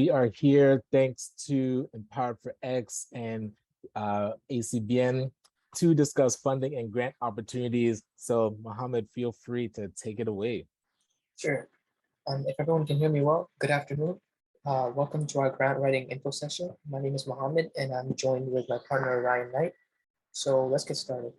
We are here thanks to Empowered for X and ACBN to discuss funding and grant opportunities. So Mohammed, feel free to take it away. Sure. If everyone can hear me well, good afternoon. Welcome to our grant writing info session. My name is Mohammed and I'm joined with my partner Ryan Knight. So let's get started.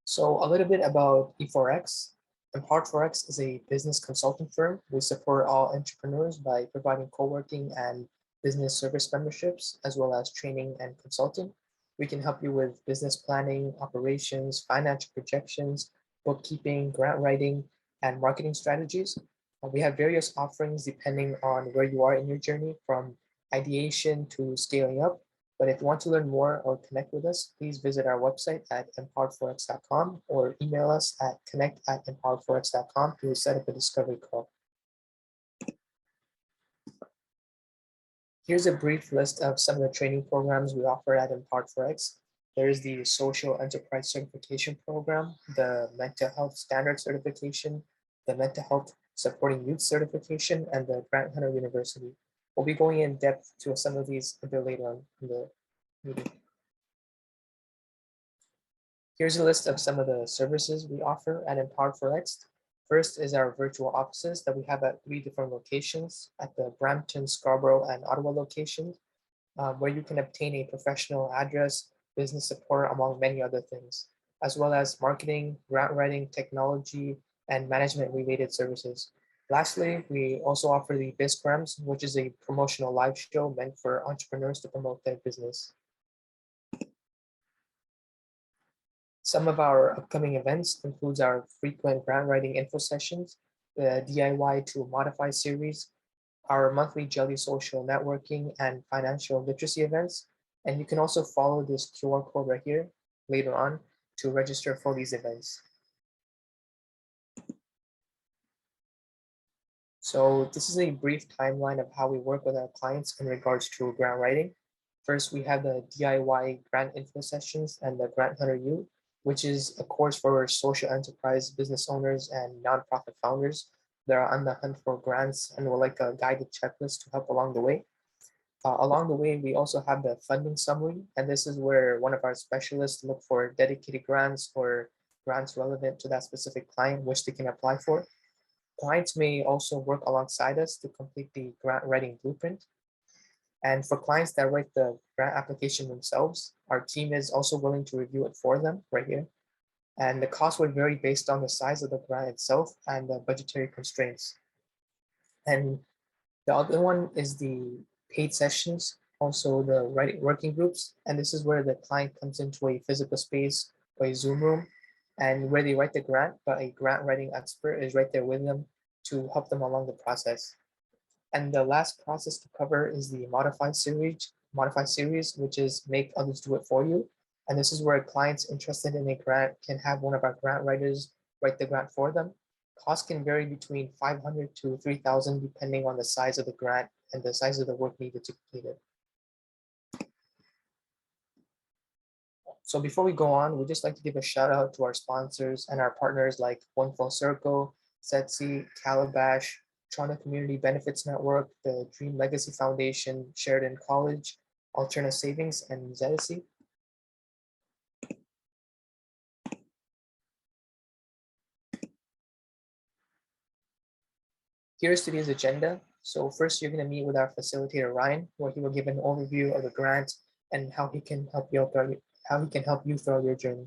So a little bit about E4X. Empowered4X is a business consulting firm. We support all entrepreneurs by providing co-working and business service memberships, as well as training and consulting. We can help you with business planning, operations, financial projections, bookkeeping, grant writing, and marketing strategies. We have various offerings depending on where you are in your journey, from ideation to scaling up. But if you want to learn more or connect with us, please visit our website at empowered4x.com or email us at connect@empowered4x.com to set up a discovery call. Here's a brief list of some of the training programs we offer at Empowered4X. There is the Social Enterprise Certification Program, the Mental Health Standard Certification, the Mental Health Supporting Youth Certification, and the Grant Hunter University. We'll be going in depth to some of these a bit later on in the meeting. Here's a list of some of the services we offer at Empowered4X. First is our virtual offices that we have at 3 different locations at the Brampton, Scarborough, and Ottawa locations, where you can obtain a professional address, business support, among many other things, as well as marketing, grant writing, technology, and management related services. Lastly, we also offer the BizCrams, which is a promotional live show meant for entrepreneurs to promote their business. Some of our upcoming events includes our frequent grant writing info sessions, the DIY to Modify series, our monthly Jelly social networking and financial literacy events. And you can also follow this QR code right here later on to register for these events. So this is a brief timeline of how we work with our clients in regards to grant writing. First, we have the DIY grant info sessions and the Grant Hunter U, which is a course for social enterprise business owners and nonprofit founders that are on the hunt for grants and would like a guided checklist to help along the way. Along the way, we also have the funding summary, and this is where one of our specialists look for dedicated grants or grants relevant to that specific client, which they can apply for. Clients may also work alongside us to complete the grant writing blueprint. And for clients that write the grant application themselves, our team is also willing to review it for them right here. And the cost would vary based on the size of the grant itself and the budgetary constraints. And the other one is the paid sessions, also the writing working groups. And this is where the client comes into a physical space or a Zoom room and where they write the grant, but a grant writing expert is right there with them to help them along the process. And the last process to cover is the Modify series, which is make others do it for you. And this is where clients interested in a grant can have one of our grant writers write the grant for them. Cost can vary between 500 to 3,000 depending on the size of the grant and the size of the work needed to complete it. So before we go on, we'd just like to give a shout out to our sponsors and our partners like One Full Circle, Setsi, Calabash, Toronto Community Benefits Network, the Dream Legacy Foundation, Sheridan College, Alterna Savings, and Zedisi. Here's today's agenda. So first, you're going to meet with our facilitator Ryan, where he will give an overview of the grant and how he can help you throughout your journey.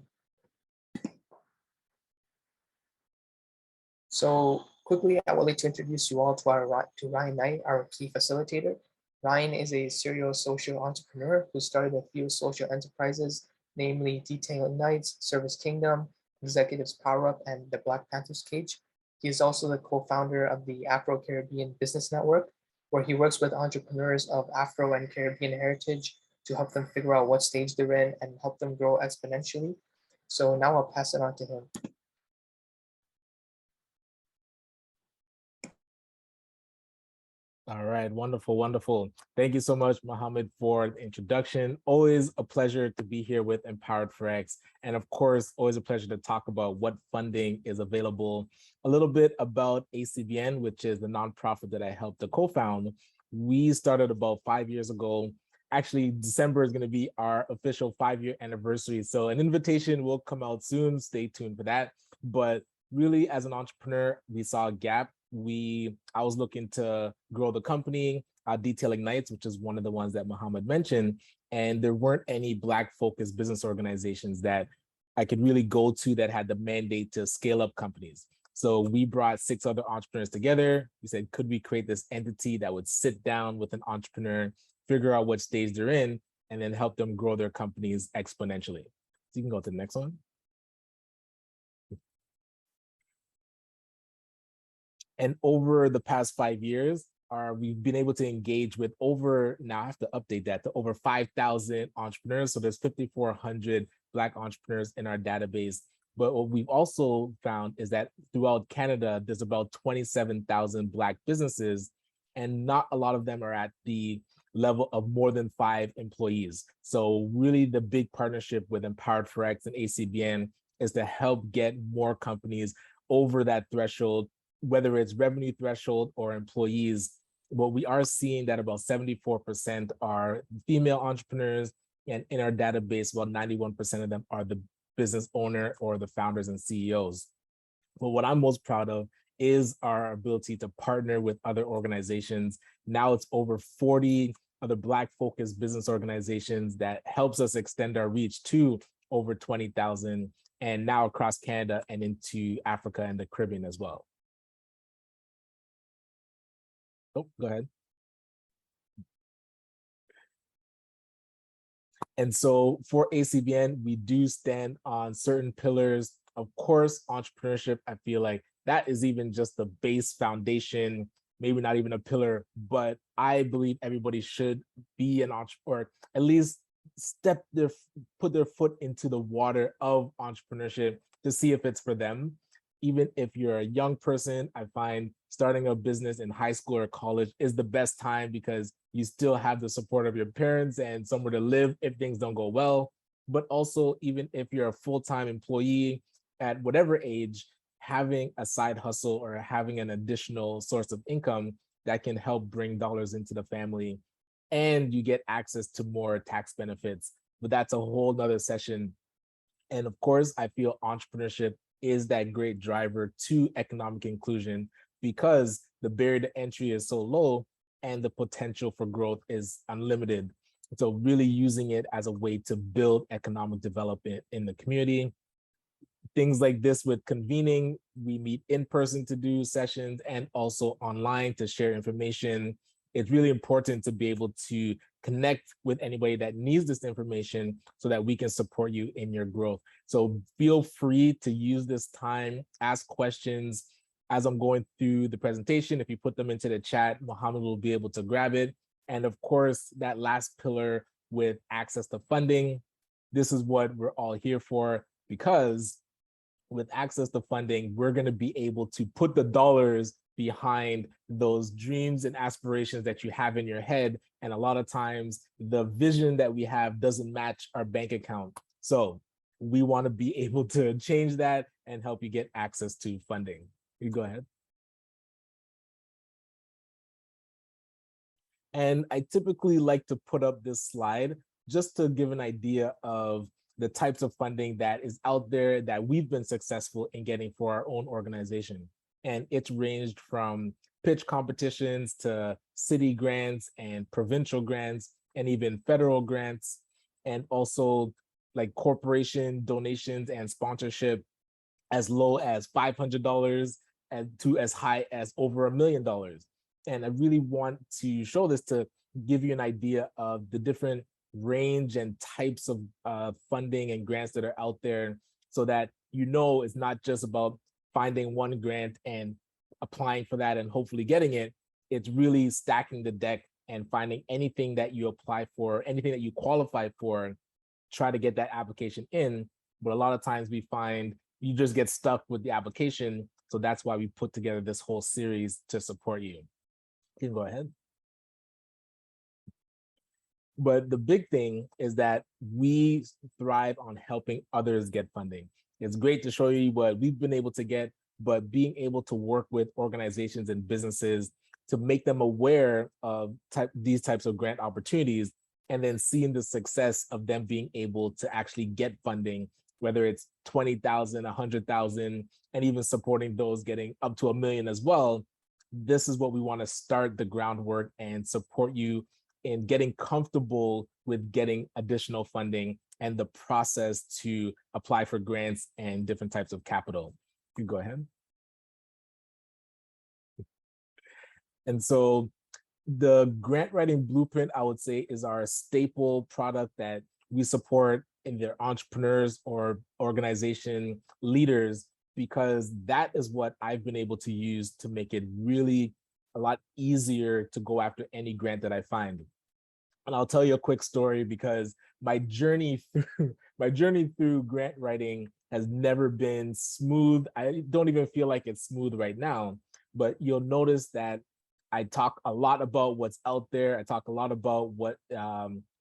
So quickly, I would like to introduce you all to Ryan Knight, our key facilitator. Ryan is a serial social entrepreneur who started a few social enterprises, namely Detail Nights, Service Kingdom, Executives Power Up, and the Black Panthers Cage. He is also the co-founder of the Afro-Caribbean Business Network, where he works with entrepreneurs of Afro and Caribbean heritage to help them figure out what stage they're in and help them grow exponentially. So now I'll pass it on to him. All right, wonderful, wonderful. Thank you so much, Mohammed, for the introduction. Always a pleasure to be here with Empowered for X. And of course, always a pleasure to talk about what funding is available. A little bit about ACBN, which is the nonprofit that I helped to co-found. We started about 5 years ago. Actually, December is going to be our official 5-year anniversary. So an invitation will come out soon. Stay tuned for that. But really, as an entrepreneur, we saw a gap. I was looking to grow the company, Detailing Nights, which is one of the ones that Muhammad mentioned, and there weren't any Black focused business organizations that I could really go to that had the mandate to scale up companies. So we brought 6 other entrepreneurs together. We said, could we create this entity that would sit down with an entrepreneur, figure out what stage they're in, and then help them grow their companies exponentially. So you can go to the next one. And over the past 5 years, we've been able to engage with now I have to update that to over 5,000 entrepreneurs. So there's 5,400 Black entrepreneurs in our database. But what we've also found is that throughout Canada, there's about 27,000 Black businesses, and not a lot of them are at the level of more than 5 employees. So really the big partnership with Empowered for X and ACBN is to help get more companies over that threshold, whether it's revenue threshold or employees. What we are seeing that about 74% are female entrepreneurs, and in our database, about 91% of them are the business owner or the founders and CEOs. But what I'm most proud of is our ability to partner with other organizations. Now it's over 40 other Black focused business organizations that helps us extend our reach to over 20,000, and now across Canada and into Africa and the Caribbean as well. Oh, go ahead. And so for ACBN, we do stand on certain pillars. Of course, entrepreneurship, I feel like that is even just the base foundation, maybe not even a pillar, but I believe everybody should be an entrepreneur, or at least put their foot into the water of entrepreneurship to see if it's for them. Even if you're a young person, I find starting a business in high school or college is the best time because you still have the support of your parents and somewhere to live if things don't go well. But also, even if you're a full-time employee at whatever age, having a side hustle or having an additional source of income that can help bring dollars into the family, and you get access to more tax benefits. But that's a whole nother session. And of course, I feel entrepreneurship is that great driver to economic inclusion because the barrier to entry is so low and the potential for growth is unlimited. So really using it as a way to build economic development in the community. Things like this with convening, we meet in person to do sessions and also online to share information. It's really important to be able to connect with anybody that needs this information so that we can support you in your growth. So feel free to use this time, ask questions as I'm going through the presentation. If you put them into the chat, Mohammed will be able to grab it. And of course, that last pillar with access to funding, this is what we're all here for, because with access to funding, we're going to be able to put the dollars behind those dreams and aspirations that you have in your head. And a lot of times the vision that we have doesn't match our bank account. So we want to be able to change that and help you get access to funding. You go ahead. And I typically like to put up this slide just to give an idea of the types of funding that is out there that we've been successful in getting for our own organization. And it's ranged from pitch competitions to city grants and provincial grants and even federal grants, and also like corporation donations and sponsorship as low as $500 and to as high as over $1 million. And I really want to show this to give you an idea of the different range and types of funding and grants that are out there, so that you know it's not just about finding one grant and applying for that and hopefully getting it. It's really stacking the deck and finding anything that you apply for, anything that you qualify for, try to get that application in. But a lot of times we find you just get stuck with the application. So that's why we put together this whole series to support you. You can go ahead. But the big thing is that we thrive on helping others get funding. It's great to show you what we've been able to get, but being able to work with organizations and businesses to make them aware of these types of grant opportunities, and then seeing the success of them being able to actually get funding, whether it's 20,000, 100,000, and even supporting those getting up to 1 million as well. This is what we want to start the groundwork and support you in getting comfortable with getting additional funding and the process to apply for grants and different types of capital. You go ahead. And so the grant writing blueprint, I would say, is our staple product that we support in their entrepreneurs or organization leaders, because that is what I've been able to use to make it really a lot easier to go after any grant that I find. And I'll tell you a quick story, because my journey through grant writing has never been smooth. I don't even feel like it's smooth right now, but you'll notice that I talk a lot about what's out there. I talk a lot about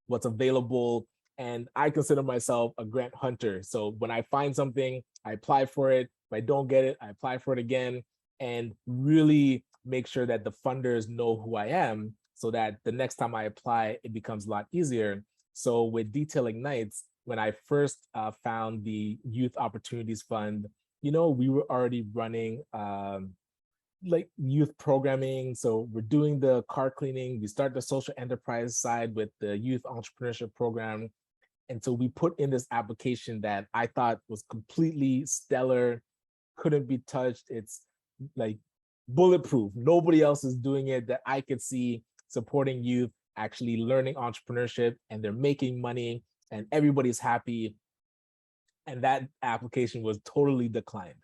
what's available, and I consider myself a grant hunter. So when I find something, I apply for it. If I don't get it, I apply for it again, and really make sure that the funders know who I am, so that the next time I apply, it becomes a lot easier. So with Detail Ignites, when I first found the Youth Opportunities Fund, we were already running like youth programming. So we're doing the car cleaning. We start the social enterprise side with the youth entrepreneurship program. And so we put in this application that I thought was completely stellar, couldn't be touched. It's like bulletproof. Nobody else is doing it that I could see, supporting youth actually learning entrepreneurship, and they're making money and everybody's happy. And that application was totally declined.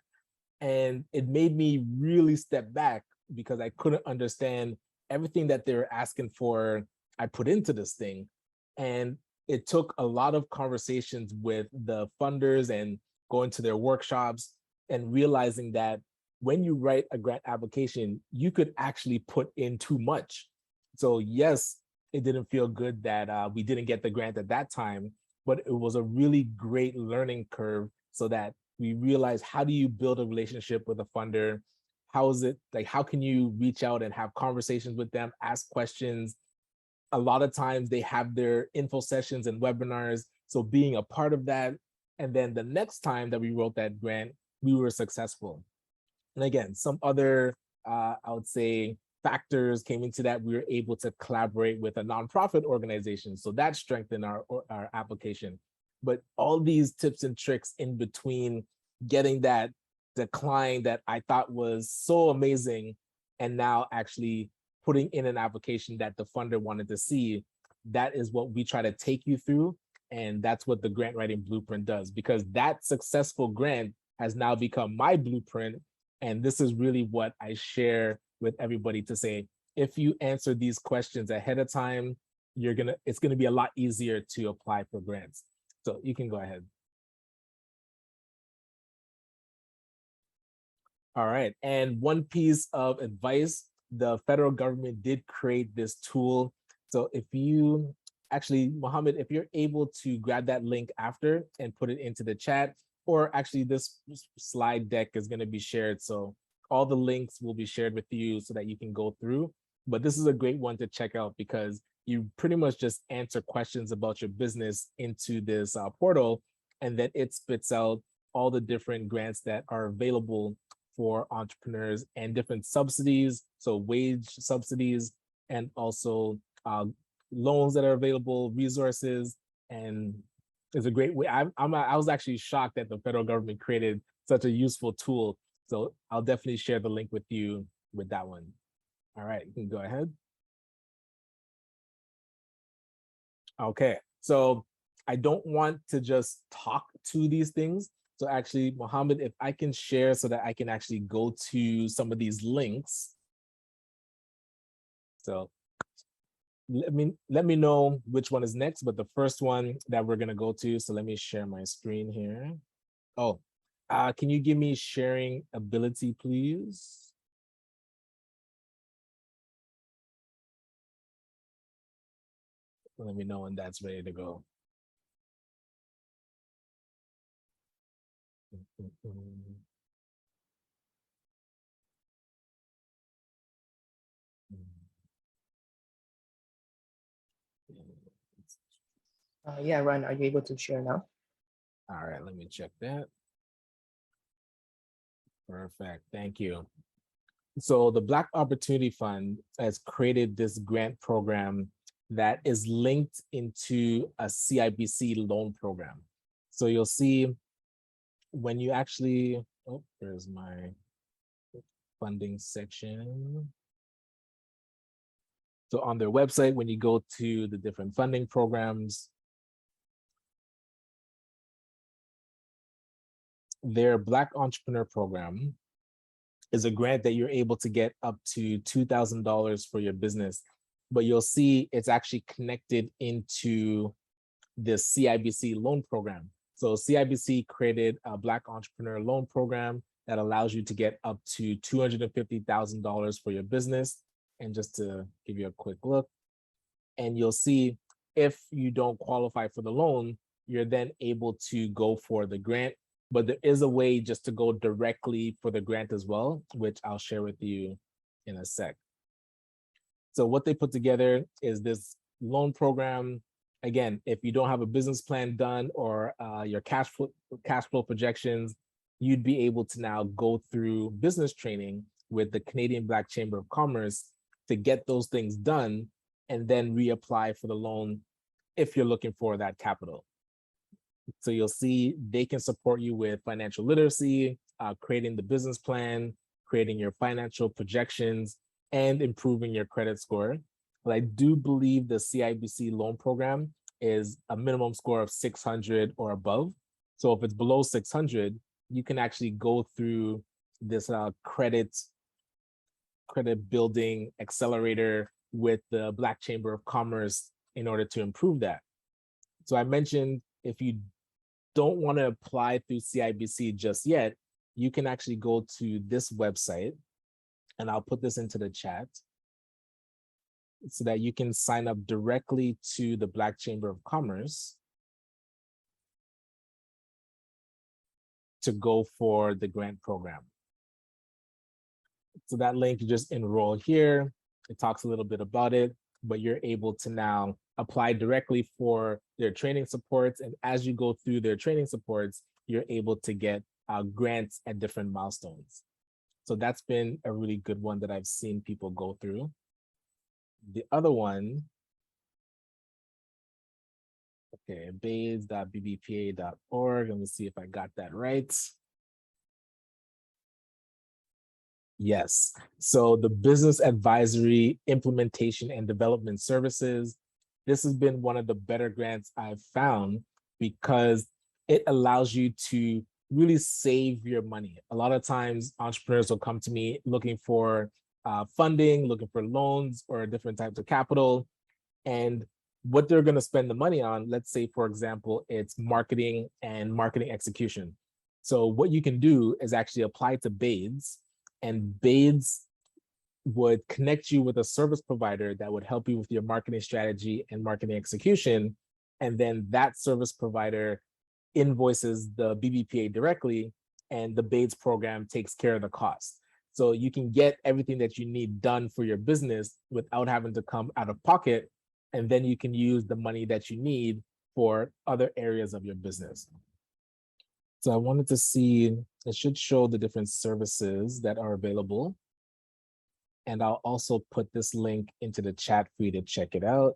And it made me really step back, because I couldn't understand everything that they were asking for. I put into this thing. And it took a lot of conversations with the funders and going to their workshops and realizing that when you write a grant application, you could actually put in too much. So yes, it didn't feel good that we didn't get the grant at that time, but it was a really great learning curve, so that we realized, how do you build a relationship with a funder? How is it like, how can you reach out and have conversations with them, ask questions? A lot of times they have their info sessions and webinars. So being a part of that. And then the next time that we wrote that grant, we were successful. And again, some other, I would say, factors came into that. We were able to collaborate with a nonprofit organization. So that strengthened our application. But all these tips and tricks in between getting that decline that I thought was so amazing, and now actually putting in an application that the funder wanted to see, that is what we try to take you through. And that's what the grant writing blueprint does, because that successful grant has now become my blueprint. And this is really what I share with everybody, to say, if you answer these questions ahead of time, it's gonna be a lot easier to apply for grants. So you can go ahead. All right. And one piece of advice, the federal government did create this tool. So if you actually, Mohammed, if you're able to grab that link after and put it into the chat, or actually this slide deck is going to be shared. So all the links will be shared with you so that you can go through. But this is a great one to check out, because you pretty much just answer questions about your business into this portal, and then it spits out all the different grants that are available for entrepreneurs and different subsidies, so wage subsidies, and also loans that are available, resources. And it's a great way. I was actually shocked that the federal government created such a useful tool. So I'll definitely share the link with you with that one. All right, you can go ahead. Okay, so I don't want to just talk to these things. So actually, Mohammed, if I can share so that I can actually go to some of these links. So let me know which one is next, but the first one that we're gonna go to, so let me share my screen here. Oh, can you give me sharing ability, please? Let me know when that's ready to go. Yeah, Ryan, are you able to share now? All right, let me check that. Perfect, thank you. So the Black Opportunity Fund has created this grant program that is linked into a CIBC loan program. So you'll see when you actually, oh, there's my funding section. So on their website, when you go to the different funding programs, their Black Entrepreneur Program is a grant that you're able to get up to $2,000 for your business. But you'll see it's actually connected into the CIBC loan program. So CIBC created a Black Entrepreneur Loan Program that allows you to get up to $250,000 for your business. And just to give you a quick look, and you'll see if you don't qualify for the loan, you're then able to go for the grant. But there is a way just to go directly for the grant as well, which I'll share with you in a sec. So what they put together is this loan program. Again, if you don't have a business plan done or your cash flow projections, you'd be able to now go through business training with the Canadian Black Chamber of Commerce to get those things done and then reapply for the loan if you're looking for that capital. So you'll see they can support you with financial literacy, creating the business plan, creating your financial projections, and improving your credit score. But I do believe the CIBC loan program is a minimum score of 600 or above. So if it's below 600, you can actually go through this credit building accelerator with the Black Chamber of Commerce in order to improve that. So I mentioned if you don't want to apply through CIBC just yet, you can actually go to this website, and I'll put this into the chat so that you can sign up directly to the Black Chamber of Commerce to go for the grant program. So that link, you just enroll here. It talks a little bit about it, but you're able to now apply directly for their training supports. And as you go through their training supports, you're able to get grants at different milestones. So that's been a really good one that I've seen people go through. The other one, okay, baids.bbpa.org. Let me see if I got that right. Yes. So the Business Advisory Implementation and Development Services, this has been one of the better grants I've found because it allows you to really save your money. A lot of times entrepreneurs will come to me looking for funding, looking for loans or different types of capital. And what they're going to spend the money on, let's say, for example, it's marketing and marketing execution. So what you can do is actually apply to BAIDS, and BAIDS would connect you with a service provider that would help you with your marketing strategy and marketing execution. And then that service provider invoices the BBPA directly, and the BAIDS program takes care of the cost. So you can get everything that you need done for your business without having to come out of pocket. And then you can use the money that you need for other areas of your business. So I wanted to see, it should show the different services that are available. And I'll also put this link into the chat for you to check it out.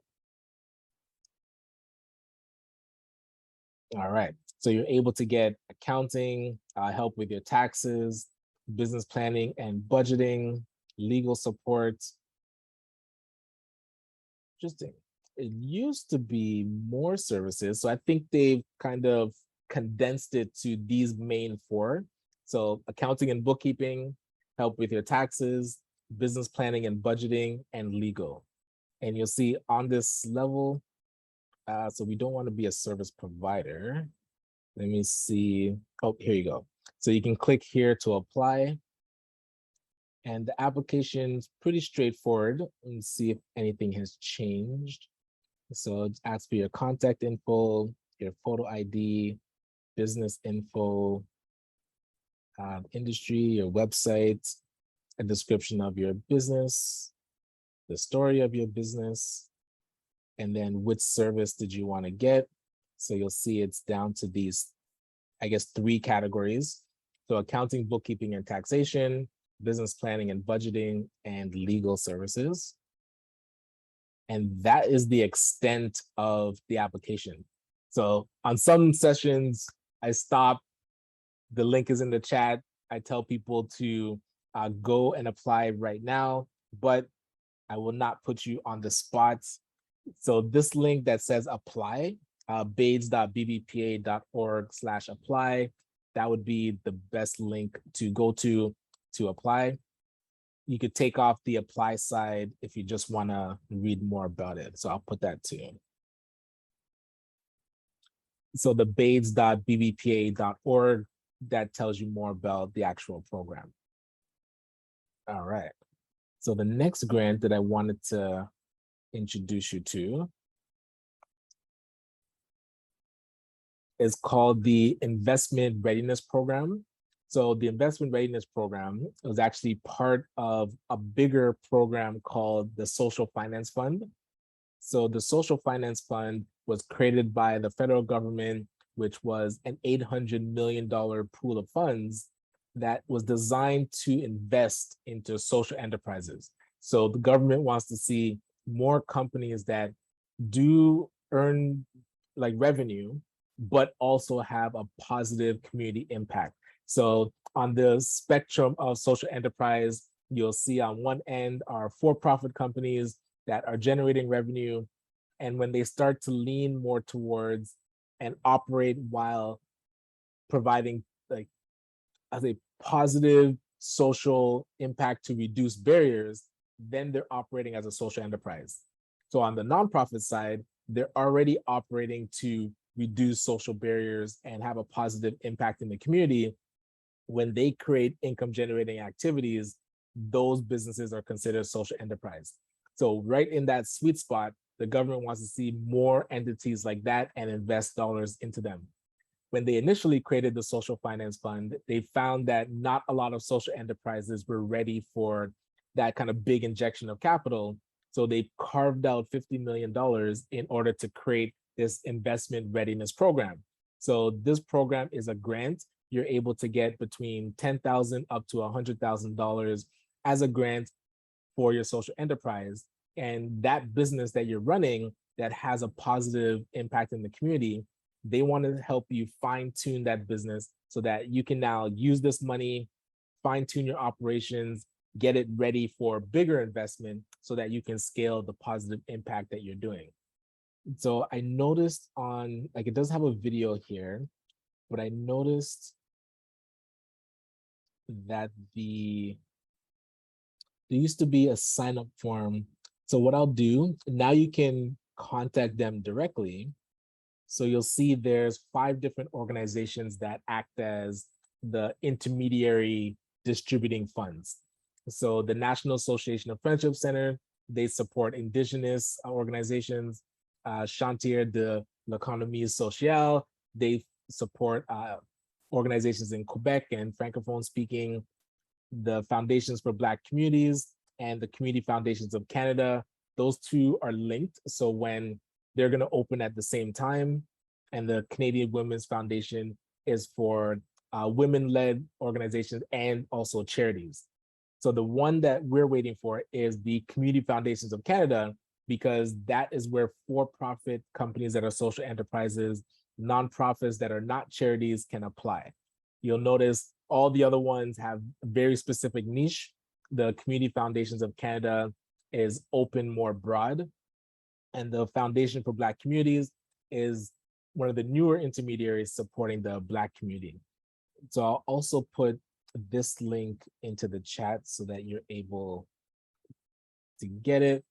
All right, so you're able to get accounting, help with your taxes, business planning and budgeting, legal support. Interesting. It used to be more services, so I think they've kind of condensed it to these main four. So accounting and bookkeeping, help with your taxes, business planning and budgeting, and legal. And you'll see on this level, so we don't want to be a service provider. Let me see. Oh, here you go. So you can click here to apply. And the application is pretty straightforward. Let's see if anything has changed. So it asks for your contact info, your photo ID, business info, industry, your website, a description of your business, the story of your business, and then which service did you want to get. So you'll see it's down to these, I guess, 3 categories. So accounting, bookkeeping, and taxation, business planning and budgeting, and legal services. And that is the extent of the application. So on some sessions, I stop, the link is in the chat. I tell people to go and apply right now, but I will not put you on the spot. So this link that says apply, bades.bbpa.org/apply, that would be the best link to go to apply. You could take off the apply side if you just want to read more about it. So I'll put that too. So the bades.bbpa.org, that tells you more about the actual program. All right. So the next grant that I wanted to introduce you to is called the Investment Readiness Program. So the Investment Readiness Program was actually part of a bigger program called the Social Finance Fund. So the Social Finance Fund was created by the federal government, which was an $800 million pool of funds that was designed to invest into social enterprises. So the government wants to see more companies that do earn like revenue, but also have a positive community impact. So on the spectrum of social enterprise, you'll see on one end are for-profit companies that are generating revenue. And when they start to lean more towards and operate while providing like as a positive social impact to reduce barriers, then they're operating as a social enterprise. So on the nonprofit side, they're already operating to reduce social barriers and have a positive impact in the community. When they create income generating activities, those businesses are considered social enterprise. So right in that sweet spot, the government wants to see more entities like that and invest dollars into them. When they initially created the Social Finance Fund, they found that not a lot of social enterprises were ready for that kind of big injection of capital. So they carved out $50 million in order to create this investment readiness program. So this program is a grant. You're able to get between $10,000 up to $100,000 as a grant for your social enterprise. And that business that you're running that has a positive impact in the community, they want to help you fine tune that business so that you can now use this money, fine tune your operations, get it ready for bigger investment so that you can scale the positive impact that you're doing. So I noticed on, like, it does have a video here, but I noticed that there used to be a sign up form. So what I'll do, now you can contact them directly. So you'll see there's 5 different organizations that act as the intermediary distributing funds. So the National Association of Friendship Center, they support indigenous organizations. Chantier de l'Économie Sociale, they support organizations in Quebec and Francophone speaking, the Foundations for Black Communities, and the Community Foundations of Canada. Those 2 are linked. So when they're going to open at the same time, and the Canadian Women's Foundation is for women-led organizations and also charities. So the one that we're waiting for is the Community Foundations of Canada, because that is where for-profit companies that are social enterprises, nonprofits that are not charities can apply. You'll notice all the other ones have a very specific niche. The Community Foundations of Canada is open more broad, and the Foundation for Black Communities is one of the newer intermediaries supporting the Black community. So I'll also put this link into the chat so that you're able to get it.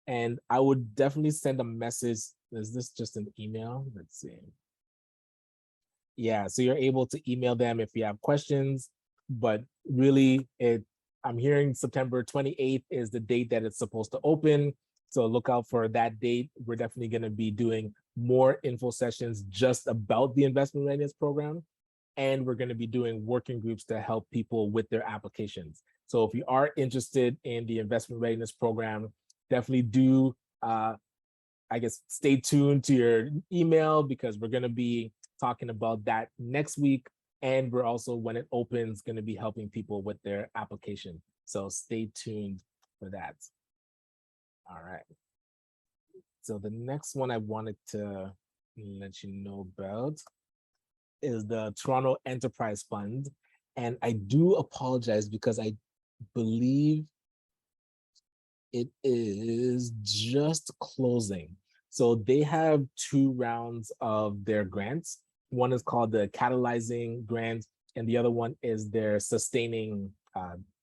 And I would definitely send a message. Is this just an email? Let's see. Yeah, so you're able to email them if you have questions, but really I'm hearing September 28th is the date that it's supposed to open. So look out for that date. We're definitely going to be doing more info sessions just about the investment readiness program. And we're going to be doing working groups to help people with their applications. So if you are interested in the investment readiness program, definitely do, I guess, stay tuned to your email, because we're going to be talking about that next week. And we're also, when it opens, going to be helping people with their application. So stay tuned for that. All right. So the next one I wanted to let you know about is the Toronto Enterprise Fund. And I do apologize because I believe it is just closing. So they have 2 rounds of their grants. One is called the Catalyzing Grant, and the other one is their Sustaining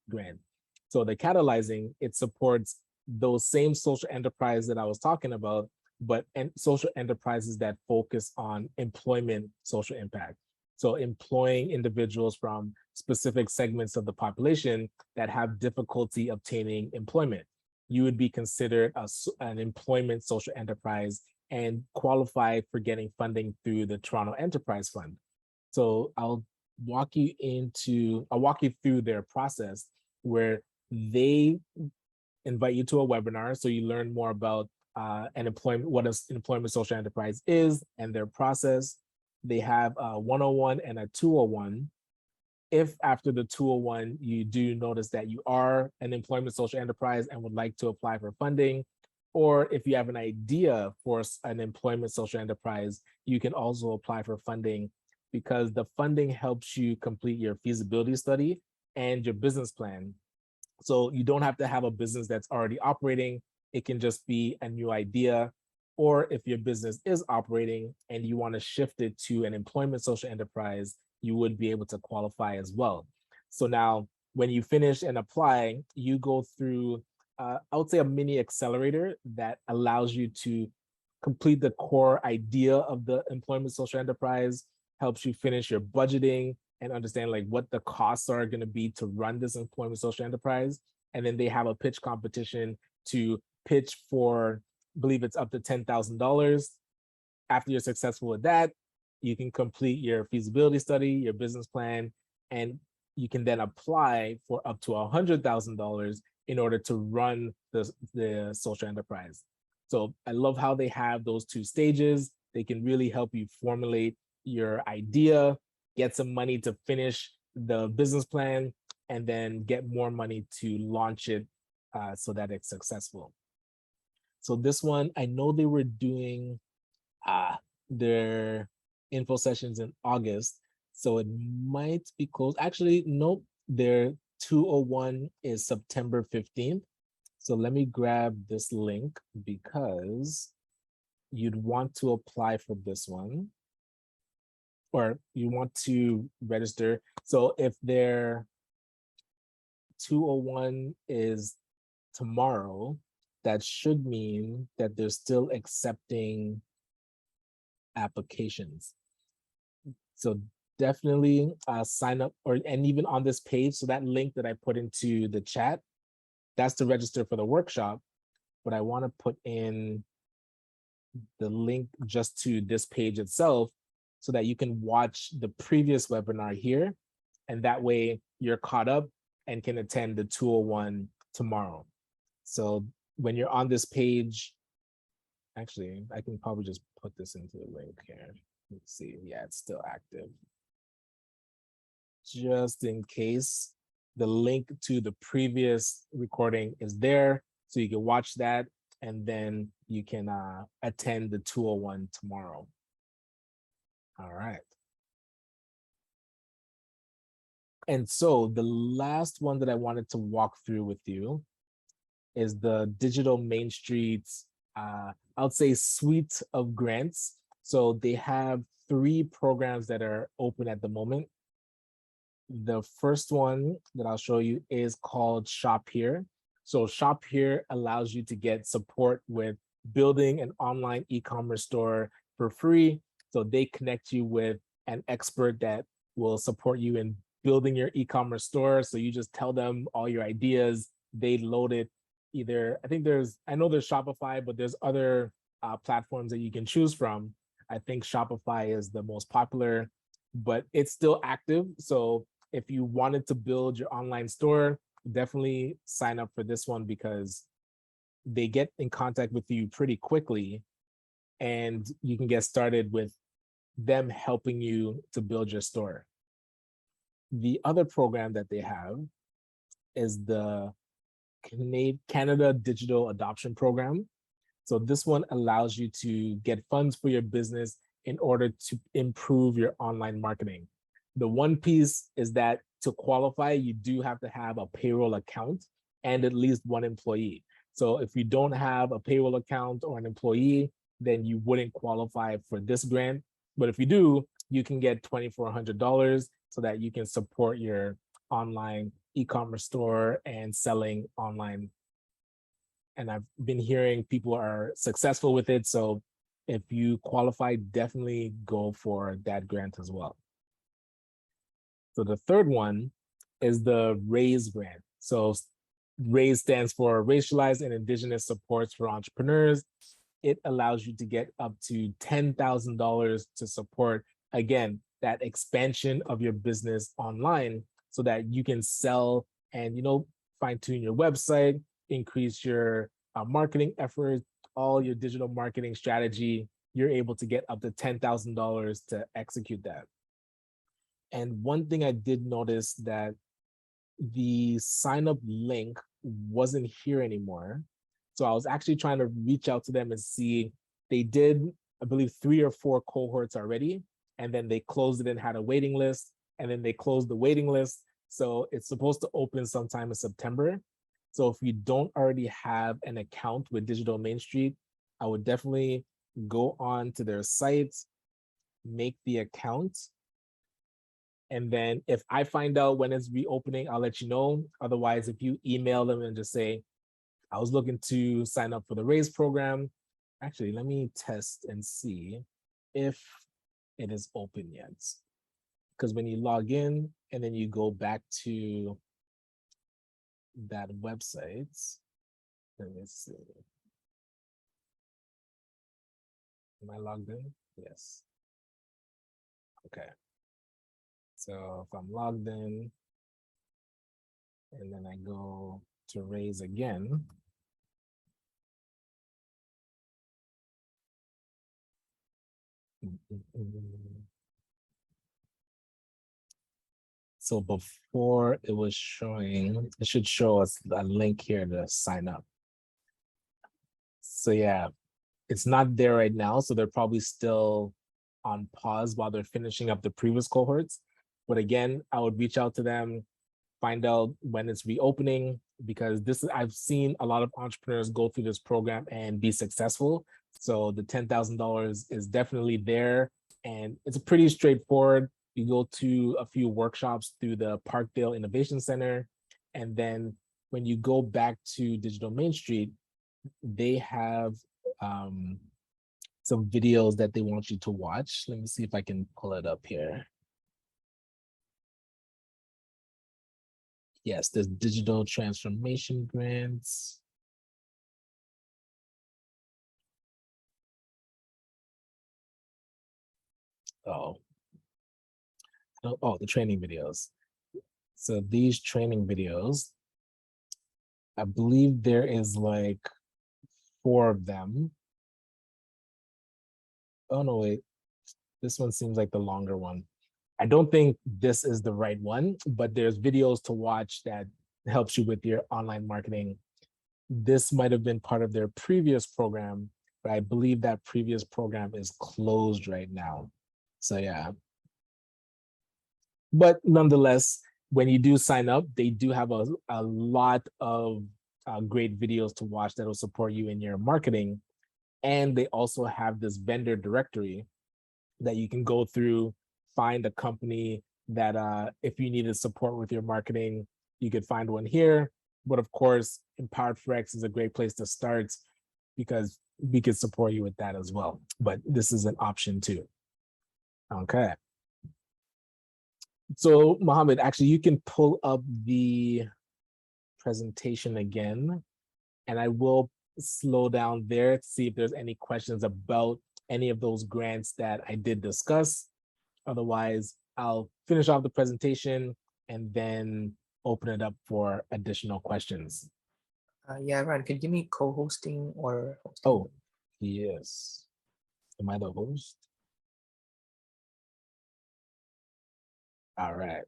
Grant. So the Catalyzing, it supports those same social enterprise that I was talking about, but social enterprises that focus on employment social impact. So employing individuals from specific segments of the population that have difficulty obtaining employment. You would be considered an employment social enterprise and qualify for getting funding through the Toronto Enterprise Fund. So I'll walk you through their process, where they invite you to a webinar so you learn more about what an employment social enterprise is and their process. They have a 101 and a 201. If after the 201 you do notice that you are an employment social enterprise and would like to apply for funding, or if you have an idea for an employment social enterprise, you can also apply for funding, because the funding helps you complete your feasibility study and your business plan. So you don't have to have a business that's already operating. It can just be a new idea. Or if your business is operating and you want to shift it to an employment social enterprise, you would be able to qualify as well. So now when you finish and apply, you go through, I would say, a mini accelerator that allows you to complete the core idea of the employment social enterprise, helps you finish your budgeting and understand like what the costs are going to be to run this employment social enterprise. And then they have a pitch competition to pitch for, I believe it's up to $10,000. After you're successful with that, you can complete your feasibility study, your business plan, and you can then apply for up to $100,000 in order to run the social enterprise. So I love how they have those 2 stages. They can really help you formulate your idea, get some money to finish the business plan, and then get more money to launch it so that it's successful. So this one, I know they were doing their info sessions in August, so it might be closed. Actually, nope, their 201 is September 15th. So let me grab this link, because you'd want to apply for this one, or you want to register. So if their 201 is tomorrow, that should mean that they're still accepting applications. So definitely sign up, and even on this page, so that link that I put into the chat, that's to register for the workshop, but I want to put in the link just to this page itself so that you can watch the previous webinar here, and that way you're caught up and can attend the 201 tomorrow. So when you're on this page, actually, I can probably just put this into the link here. Let's see. Yeah, it's still active. Just in case, the link to the previous recording is there, so you can watch that, and then you can attend the 201 tomorrow. All right. And so the last one that I wanted to walk through with you is the Digital Main Street's, I'll say, suite of grants. So they have 3 programs that are open at the moment. The first one that I'll show you is called Shop Here. So Shop Here allows you to get support with building an online e-commerce store for free. So they connect you with an expert that will support you in building your e-commerce store. So you just tell them all your ideas, they load it, either, I know there's Shopify, but there's other platforms that you can choose from. I think Shopify is the most popular, but it's still active. So if you wanted to build your online store, definitely sign up for this one because they get in contact with you pretty quickly and you can get started with them helping you to build your store. The other program that they have is the Canada Digital Adoption Program. So this one allows you to get funds for your business in order to improve your online marketing. The one piece is that to qualify, you do have to have a payroll account and at least one employee. So if you don't have a payroll account or an employee, then you wouldn't qualify for this grant. But if you do, you can get $2,400 so that you can support your online e-commerce store and selling online. And I've been hearing people are successful with it. So if you qualify, definitely go for that grant as well. So the third one is the RAISE grant. So RAISE stands for Racialized and Indigenous Supports for Entrepreneurs. It allows you to get up to $10,000 to support, again, that expansion of your business online so that you can sell and, fine tune your website, increase your marketing efforts, all your digital marketing strategy. You're able to get up to $10,000 to execute that. And one thing I did notice that the sign up link wasn't here anymore. So I was actually trying to reach out to them and see, they did, I believe, 3 or 4 cohorts already, and then they closed it and had a waiting list, and then they closed the waiting list. So it's supposed to open sometime in September. So if you don't already have an account with Digital Main Street, I would definitely go on to their site, make the account. And then if I find out when it's reopening, I'll let you know. Otherwise, if you email them and just say, I was looking to sign up for the RAISE program. Actually, let me test and see if it is open yet. Because when you log in and then you go back to that website, let me see. Am I logged in? Yes. Okay. So if I'm logged in and then I go to RAISE again, so before it was showing, it should show us a link here to sign up. So yeah, it's not there right now. So they're probably still on pause while they're finishing up the previous cohorts. But again, I would reach out to them, find out when it's reopening, because I've seen a lot of entrepreneurs go through this program and be successful. So the $10,000 is definitely there, and it's pretty straightforward. You go to a few workshops through the Parkdale Innovation Center, and then when you go back to Digital Main Street, they have some videos that they want you to watch. Let me see if I can pull it up here. Yes, there's digital transformation grants. Oh, the training videos. So these training videos, I believe there is like 4 of them. Oh no, wait, this one seems like the longer one. I don't think this is the right one, but there's videos to watch that helps you with your online marketing. This might have been part of their previous program, but I believe that previous program is closed right now. So yeah. But nonetheless, when you do sign up, they do have a lot of great videos to watch that will support you in your marketing. And they also have this vendor directory that you can go through, find a company that if you needed support with your marketing, you could find one here. But of course, Empowered Forex is a great place to start because we could support you with that as well. But this is an option too. Okay. So Mohammed, actually, you can pull up the presentation again. And I will slow down there to see if there's any questions about any of those grants that I did discuss. Otherwise, I'll finish off the presentation and then open it up for additional questions. Yeah, Ryan, could you give me co-hosting or hosting? Oh, yes. Am I the host? All right.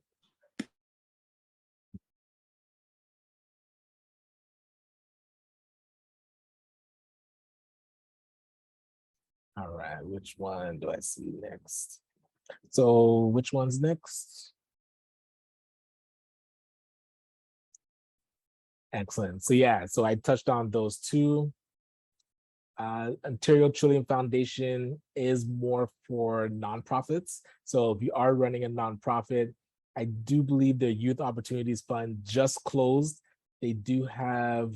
All right, which one do I see next? So which one's next? Excellent. So yeah, so I touched on those two. Ontario Trillium Foundation is more for nonprofits. So if you are running a nonprofit, I do believe the Youth Opportunities Fund just closed. They do have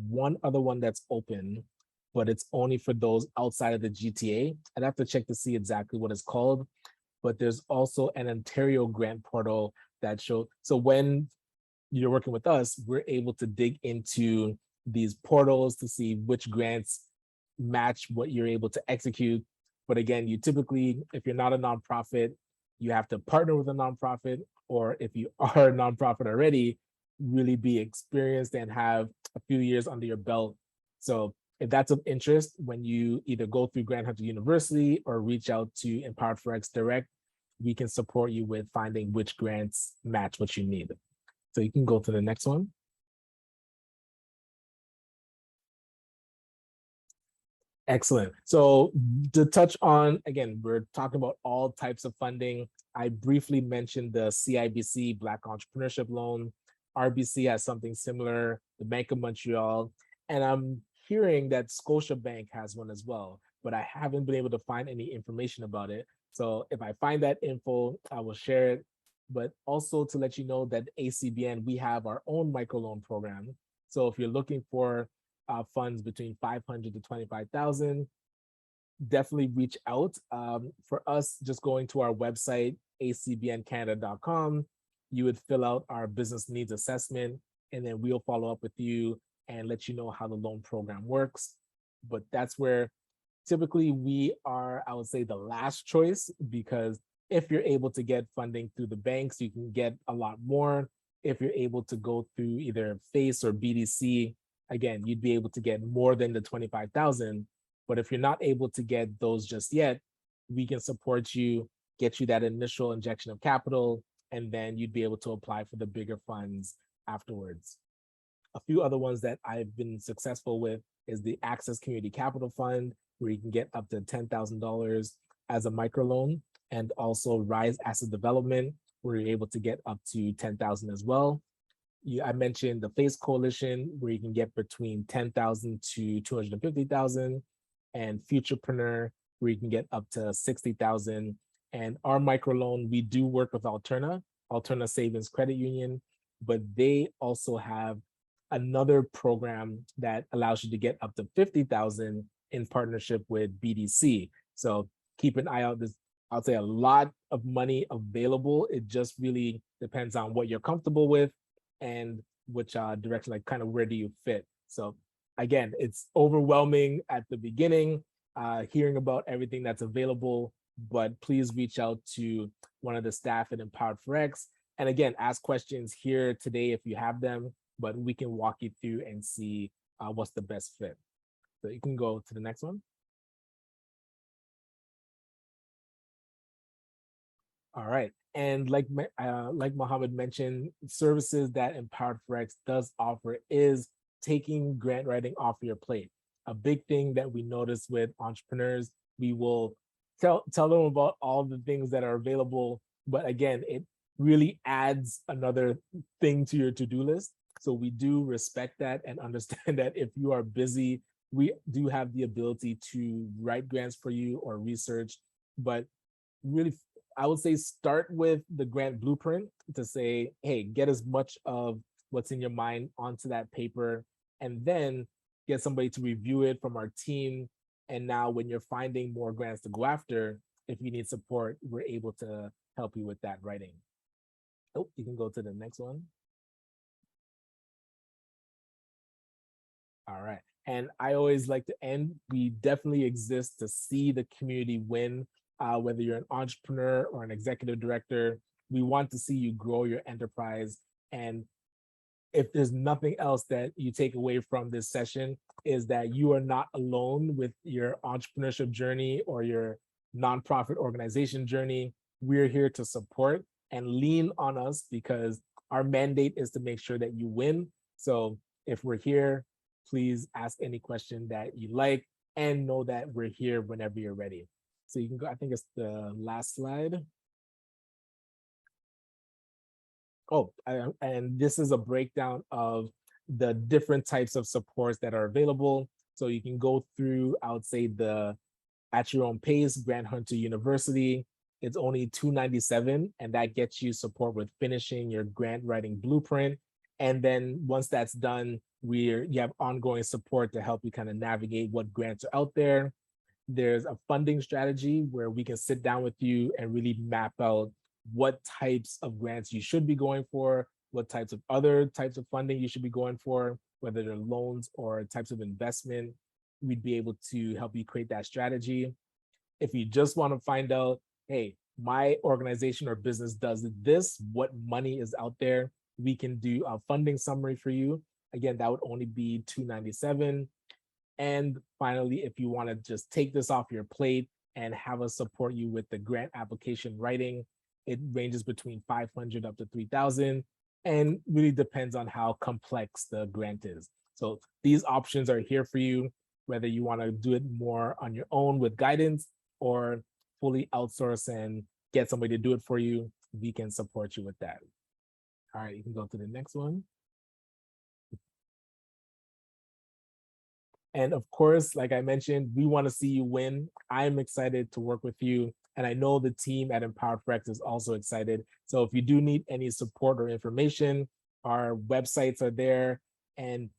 one other one that's open, but it's only for those outside of the GTA. I'd have to check to see exactly what it's called, but there's also an Ontario grant portal that shows. So when you're working with us, we're able to dig into these portals to see which grants match what you're able to execute. But again, you typically, if you're not a nonprofit, you have to partner with a nonprofit, or if you are a nonprofit already, really be experienced and have a few years under your belt. So if that's of interest, when you either go through Grant Hunter University or reach out to Empowered Forex Direct, we can support you with finding which grants match what you need. So you can go to the next one. Excellent. So to touch on, again, we're talking about all types of funding. I briefly mentioned the CIBC Black Entrepreneurship Loan. RBC has something similar, the Bank of Montreal, and I'm hearing that Scotiabank has one as well, but I haven't been able to find any information about it. So if I find that info, I will share it. But also to let you know that ACBN, we have our own microloan program. So if you're looking for funds between 500 to 25,000, definitely reach out. For us, just going to our website, acbncanada.com, you would fill out our business needs assessment, and then we'll follow up with you and let you know how the loan program works. But that's where typically we are, I would say, the last choice, because if you're able to get funding through the banks, you can get a lot more. If you're able to go through either FACE or BDC, again, you'd be able to get more than the 25,000. But if you're not able to get those just yet, we can support you, get you that initial injection of capital, and then you'd be able to apply for the bigger funds afterwards. A few other ones that I've been successful with is the Access Community Capital Fund, where you can get up to $10,000 as a microloan, and also Rise Asset Development, where you're able to get up to 10,000 as well. I mentioned the FACE Coalition, where you can get between 10,000 to 250,000, and Futurepreneur, where you can get up to 60,000. And our microloan, we do work with Alterna Savings Credit Union, but they also have another program that allows you to get up to 50,000 in partnership with BDC. So keep an eye out. There's, I'll say, a lot of money available. It just really depends on what you're comfortable with and which direction, like kind of where do you fit. So again, it's overwhelming at the beginning, hearing about everything that's available, but please reach out to one of the staff at Empowered Forex. And again, ask questions here today if you have them, but we can walk you through and see what's the best fit. So you can go to the next one. All right. And like Mohammed mentioned, services that Empowered Forex does offer is taking grant writing off your plate. A big thing that we notice with entrepreneurs, we will tell them about all the things that are available, but again, it really adds another thing to your to-do list. So we do respect that and understand that if you are busy, we do have the ability to write grants for you or research, but really, I would say start with the grant blueprint to say, hey, get as much of what's in your mind onto that paper, and then get somebody to review it from our team. And now when you're finding more grants to go after, if you need support, we're able to help you with that writing. Oh, you can go to the next one. All right. And I always like to end, we definitely exist to see the community win, whether you're an entrepreneur or an executive director. We want to see you grow your enterprise. And if there's nothing else that you take away from this session, is that you are not alone with your entrepreneurship journey or your nonprofit organization journey. We're here to support and lean on us because our mandate is to make sure that you win. So if we're here, please ask any question that you like and know that we're here whenever you're ready. So you can go, I think it's the last slide. Oh, and this is a breakdown of the different types of supports that are available. So you can go through, I would say, the at your own pace, Grant Hunter University. It's only $297, and that gets you support with finishing your grant writing blueprint. And then once that's done, you have ongoing support to help you kind of navigate what grants are out there. There's a funding strategy where we can sit down with you and really map out what types of grants you should be going for, what types of other types of funding you should be going for, whether they're loans or types of investment. We'd be able to help you create that strategy. If you just want to find out, hey, my organization or business does this, what money is out there, we can do a funding summary for you. Again, that would only be $297. And finally, if you want to just take this off your plate and have us support you with the grant application writing, it ranges between 500 up to 3,000 and really depends on how complex the grant is. So these options are here for you, whether you want to do it more on your own with guidance or fully outsource and get somebody to do it for you. We can support you with that. All right, you can go to the next one. And of course, like I mentioned, we want to see you win. I'm excited to work with you. And I know the team at EmpowerFX is also excited. So if you do need any support or information, our websites are there. And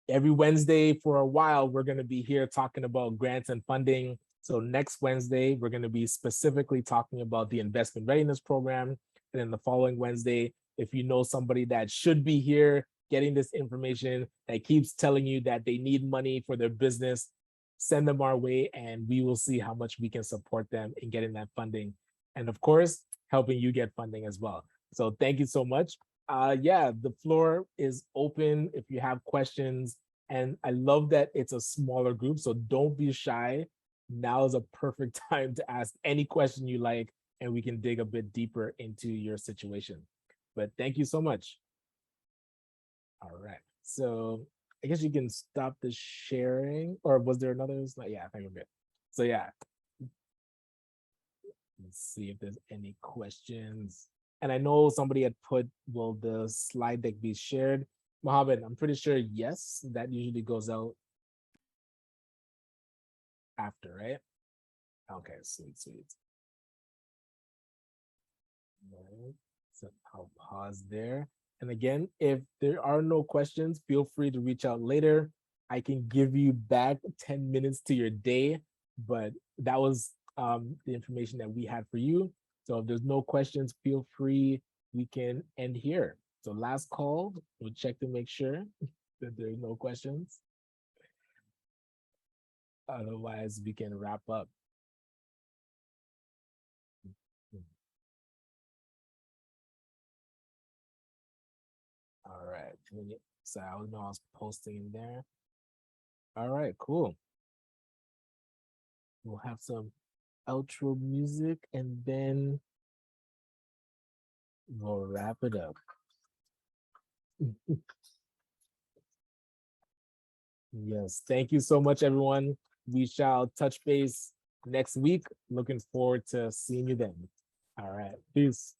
every Wednesday for a while, we're going to be here talking about grants and funding. So next Wednesday, we're going to be specifically talking about the investment readiness program. And then the following Wednesday, if you know somebody that should be here getting this information that keeps telling you that they need money for their business, send them our way and we will see how much we can support them in getting that funding. And of course, helping you get funding as well. So thank you so much. Yeah, the floor is open if you have questions. And I love that it's a smaller group, so don't be shy. Now is a perfect time to ask any question you like, and we can dig a bit deeper into your situation. But thank you so much. All right, so I guess you can stop the sharing, or was there another? Yeah, I think we're good. So yeah, let's see if there's any questions. And I know somebody had put, will the slide deck be shared? Mohammed, I'm pretty sure yes, that usually goes out after, right? Okay, sweet, sweet. Right. So I'll pause there. And again, if there are no questions, feel free to reach out later. I can give you back 10 minutes to your day, but that was the information that we had for you. So if there's no questions, feel free, we can end here. So last call, we'll check to make sure that there are no questions. Otherwise, we can wrap up. All right. So I know I was posting in there. All right, cool. We'll have some outro music and then we'll wrap it up. Yes, thank you so much, everyone. We shall touch base next week. Looking forward to seeing you then. All right, peace.